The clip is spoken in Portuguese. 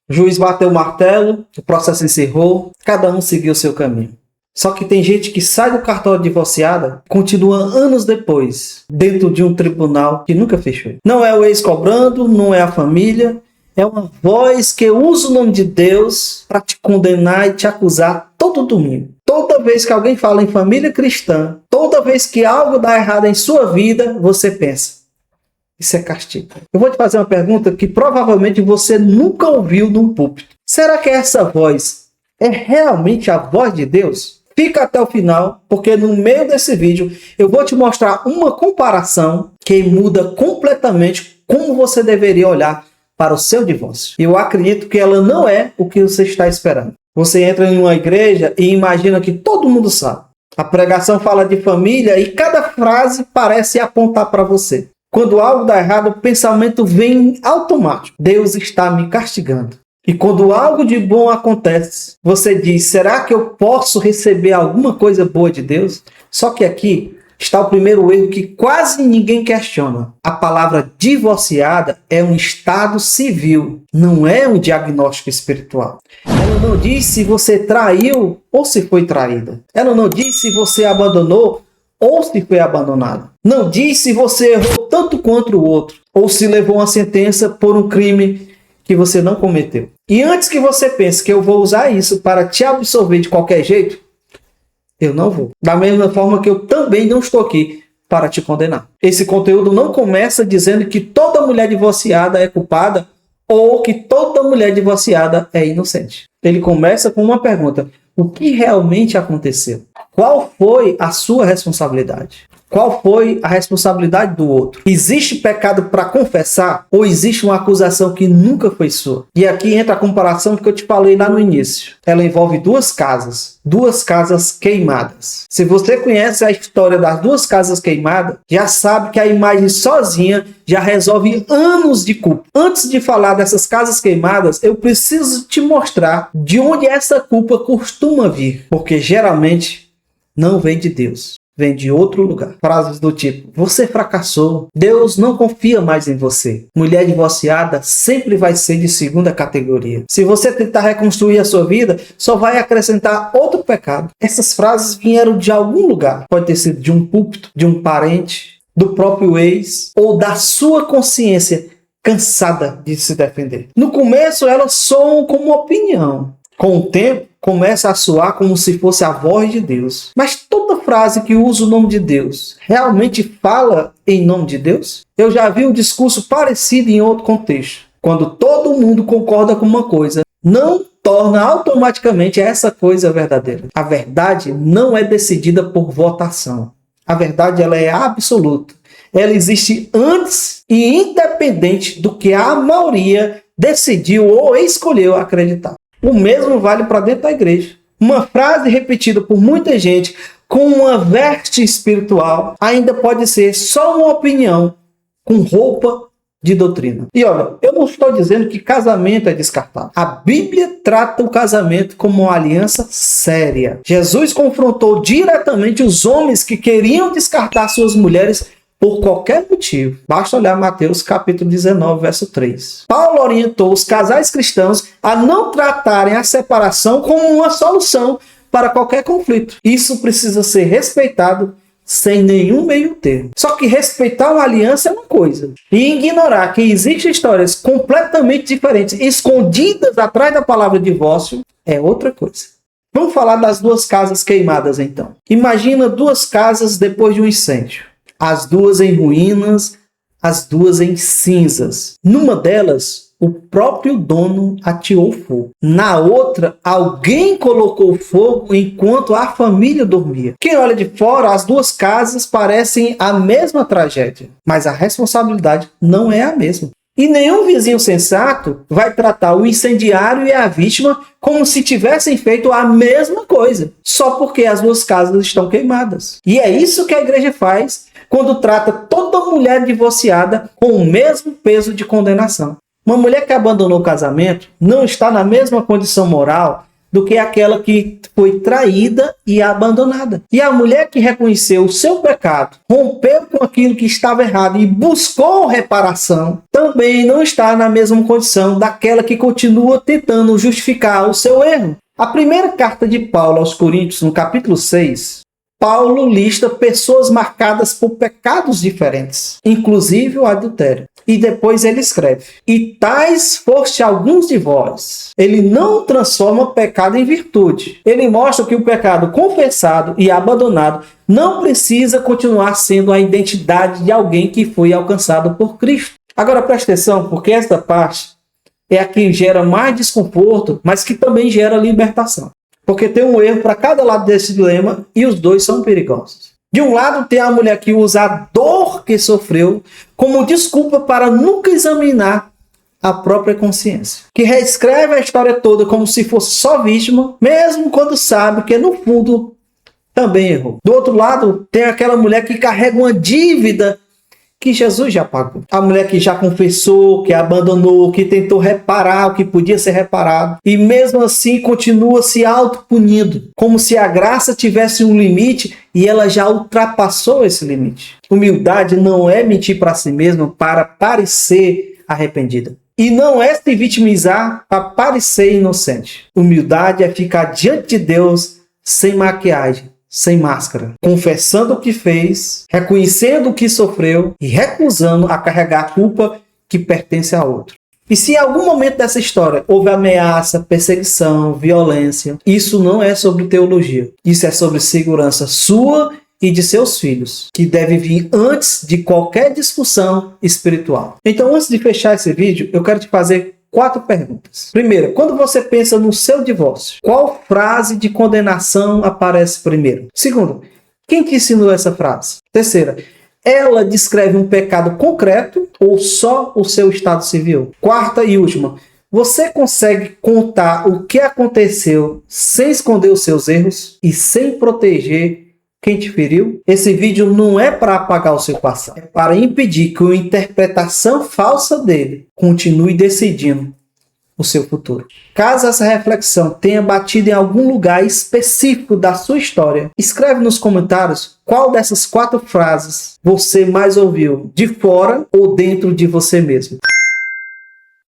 O juiz bateu o martelo, o processo encerrou, cada um seguiu o seu caminho. Só que tem gente que sai do cartório divorciada, continua anos depois, dentro de um tribunal que nunca fechou. Não é o ex cobrando, não é a família, é uma voz que usa o nome de Deus para te condenar e te acusar todo domingo. Toda vez que alguém fala em família cristã, toda vez que algo dá errado em sua vida, você pensa, isso é castigo. Eu vou te fazer uma pergunta que provavelmente você nunca ouviu num púlpito. Será que essa voz é realmente a voz de Deus? Fica até o final, porque no meio desse vídeo eu vou te mostrar uma comparação que muda completamente como você deveria olhar para o seu divórcio. Eu acredito que ela não é o que você está esperando. Você entra em uma igreja e imagina que todo mundo sabe. A pregação fala de família e cada frase parece apontar para você. Quando algo dá errado, o pensamento vem automático. Deus está me castigando. E quando algo de bom acontece, você diz, será que eu posso receber alguma coisa boa de Deus? Só que aqui está o primeiro erro que quase ninguém questiona. A palavra divorciada é um estado civil, não é um diagnóstico espiritual. Ela não diz se você traiu ou se foi traída. Ela não diz se você abandonou ou se foi abandonado. Não diz se você errou tanto quanto o outro, ou se levou uma sentença por um crime que você não cometeu. E antes que você pense que eu vou usar isso para te absolver de qualquer jeito, eu não vou. Da mesma forma que eu também não estou aqui para te condenar. Esse conteúdo não começa dizendo que toda mulher divorciada é culpada ou que toda mulher divorciada é inocente. Ele começa com uma pergunta: o que realmente aconteceu? Qual foi a sua responsabilidade? Qual foi a responsabilidade do outro? Existe pecado para confessar ou existe uma acusação que nunca foi sua? E aqui entra a comparação que eu te falei lá no início. Ela envolve duas casas queimadas. Se você conhece a história das duas casas queimadas, já sabe que a imagem sozinha já resolve anos de culpa. Antes de falar dessas casas queimadas, eu preciso te mostrar de onde essa culpa costuma vir, porque geralmente não vem de Deus. Vem de outro lugar. Frases do tipo: você fracassou, Deus não confia mais em você. Mulher divorciada sempre vai ser de segunda categoria. Se você tentar reconstruir a sua vida, só vai acrescentar outro pecado. Essas frases vieram de algum lugar. Pode ter sido de um púlpito, de um parente, do próprio ex, ou da sua consciência cansada de se defender. No começo elas soam como opinião. Com o tempo, começa a soar como se fosse a voz de Deus. Mas toda frase que usa o nome de Deus realmente fala em nome de Deus? Eu já vi um discurso parecido em outro contexto. Quando todo mundo concorda com uma coisa, não torna automaticamente essa coisa verdadeira. A verdade não é decidida por votação. A verdade ela é absoluta. Ela existe antes e independente do que a maioria decidiu ou escolheu acreditar. O mesmo vale para dentro da igreja. Uma frase repetida por muita gente com uma veste espiritual ainda pode ser só uma opinião com roupa de doutrina. E olha, eu não estou dizendo que casamento é descartável. A Bíblia trata o casamento como uma aliança séria. Jesus confrontou diretamente os homens que queriam descartar suas mulheres por qualquer motivo. Basta olhar Mateus capítulo 19, verso 3. Paulo orientou os casais cristãos a não tratarem a separação como uma solução para qualquer conflito. Isso precisa ser respeitado sem nenhum meio termo. Só que respeitar uma aliança é uma coisa. E ignorar que existem histórias completamente diferentes, escondidas atrás da palavra divórcio, é outra coisa. Vamos falar das duas casas queimadas então. Imagina duas casas depois de um incêndio. As duas em ruínas, as duas em cinzas. Numa delas, o próprio dono ateou fogo. Na outra, alguém colocou fogo enquanto a família dormia. Quem olha de fora, as duas casas parecem a mesma tragédia, mas a responsabilidade não é a mesma. E nenhum vizinho sensato vai tratar o incendiário e a vítima como se tivessem feito a mesma coisa, só porque as duas casas estão queimadas. E é isso que a igreja faz quando trata toda mulher divorciada com o mesmo peso de condenação. Uma mulher que abandonou o casamento não está na mesma condição moral do que aquela que foi traída e abandonada. E a mulher que reconheceu o seu pecado, rompeu com aquilo que estava errado e buscou reparação, também não está na mesma condição daquela que continua tentando justificar o seu erro. A primeira carta de Paulo aos Coríntios, no capítulo 6, Paulo lista pessoas marcadas por pecados diferentes, inclusive o adultério. E depois ele escreve: e tais foste alguns de vós. Ele não transforma o pecado em virtude. Ele mostra que o pecado confessado e abandonado não precisa continuar sendo a identidade de alguém que foi alcançado por Cristo. Agora preste atenção, porque esta parte é a que gera mais desconforto, mas que também gera libertação. Porque tem um erro para cada lado desse dilema e os dois são perigosos. De um lado tem a mulher que usa a dor que sofreu como desculpa para nunca examinar a própria consciência. Que reescreve a história toda como se fosse só vítima, mesmo quando sabe que no fundo também errou. Do outro lado tem aquela mulher que carrega uma dívida que Jesus já pagou. A mulher que já confessou, que abandonou, que tentou reparar o que podia ser reparado. E mesmo assim continua se autopunindo. Como se a graça tivesse um limite e ela já ultrapassou esse limite. Humildade não é mentir para si mesma para parecer arrependida. E não é se vitimizar para parecer inocente. Humildade é ficar diante de Deus sem maquiagem, sem máscara, confessando o que fez, reconhecendo o que sofreu e recusando a carregar a culpa que pertence a outro. E se em algum momento dessa história houve ameaça, perseguição, violência, isso não é sobre teologia. Isso é sobre segurança sua e de seus filhos, que deve vir antes de qualquer discussão espiritual. Então, antes de fechar esse vídeo, eu quero te fazer 4 perguntas. Primeira, quando você pensa no seu divórcio, qual frase de condenação aparece primeiro? Segundo, quem te ensinou essa frase? Terceira, ela descreve um pecado concreto ou só o seu estado civil? Quarta e última, você consegue contar o que aconteceu sem esconder os seus erros e sem proteger quem te feriu? Esse vídeo não é para apagar o seu passado, é para impedir que uma interpretação falsa dele continue decidindo o seu futuro. Caso essa reflexão tenha batido em algum lugar específico da sua história, escreve nos comentários qual dessas 4 frases você mais ouviu, de fora ou dentro de você mesmo.